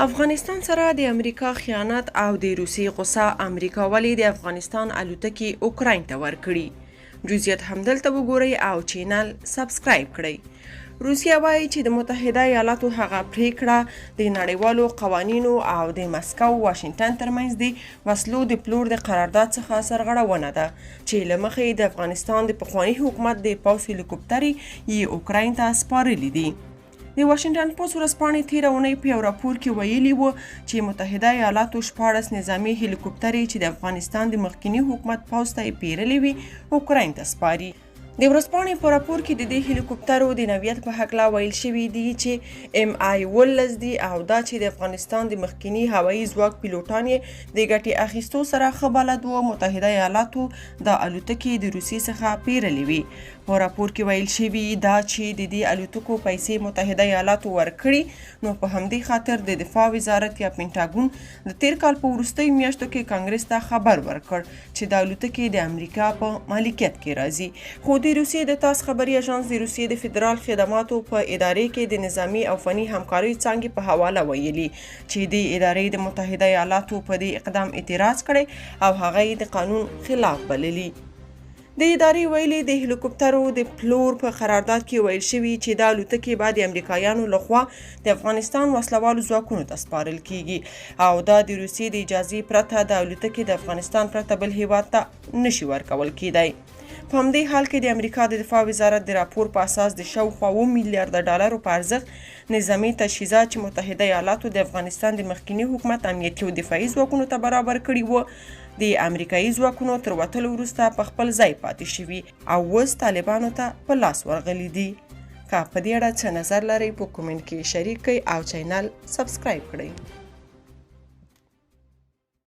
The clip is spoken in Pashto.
افغانستان سره د امریکا خیانت او د روسیې غوسه امریکا ولې د افغانستان الوتکې اوکراین ته ورکړي. جزئیات همدلته وګورئ او چینل سبسکرایب کړئ. روسیه وایي چې د متحده ایالاتو هغه پریکړه د نړیوالو قوانینو او د مسکو واشنگټن ترمنځ د وسلو د پلور د قرارداد څخه سرغړونه ده چې له مخې د افغانستان د پخواني حکومت د پوځ هلیکوپټرې یې اوکراین ته سپارلي دي. د واشنگټن پوسټ ورځپاڼې تېره اونۍ په یو راپور کې ویلي وو چې متحده ایالاتو 14 نظامي هلیکوپټرې چې د افغانستان د مخکني حکومت پوځ ته یې پیرلې وي اوکراین ته سپاري. د ورځپاڼې په راپور کې د دې هلیکوپټرو د نوعیت په هکله ویل شوي دي چې MI-18 دي او دا چې د افغانستان د مخکني هوایي ځواک پیلوټان یې د ګټې اخیستو سره ښه بلد وو متحده ایالاتو د الوتکې د روسیې څخه پیرلې وي. په راپور کې ویل شوي دا چې د دې الوتکو پیسې متحده ایالاتو ورکړي نو په همدې خاطر د دفاع وزارت یا پینټاګون د تیر کال په وروستیو میاشتو کې کانګرس ته خبر ورکړ چې د الوتکې د امریکا په مالکیت کې راځي. خو د روسیې د تاس خبري اژانس د روسیې د فدرال خدماتو په ادارې کې د نظامی او فني همکارۍ څانګې په حواله ویلي چې د ادارې د متحده ایالاتو په دې اقدام اعتراض کړی او هغه یې د قانون خلاف بللی. د ادارې ویلي د هلیکوپټرو د پلور په قرارداد کې ویل شوي چې دا الوتکې به د امریکایانو لخوا د افغانستان وسلوالو ځواکونو ته سپارل کیږي او دا د روسیې د اجازې پرته د الوتکې د افغانستان پرته بل هیواد ته نشي ورکول کیدی. په همدې حال کې د امریکا د دفاع وزارت د راپور په اساس د شاوخوا 7 میلیارډ ډالرو په ارزښت نظامي تجهیزات چې متحده ایالاتو د افغانستان د مخکني حکومت امنیتي او دفاعي ځواکونو ته برابر کړي وو د امریکایي ځواکونو تر وتلو وروسته په خپل ځای پاتې شوي او اوس طالبانو ته په لاس ورغلي دي. که په دې اړه څه نظر لرئ په کومنټ کې شریک کړئ او چینل سبسکرایب کړئ.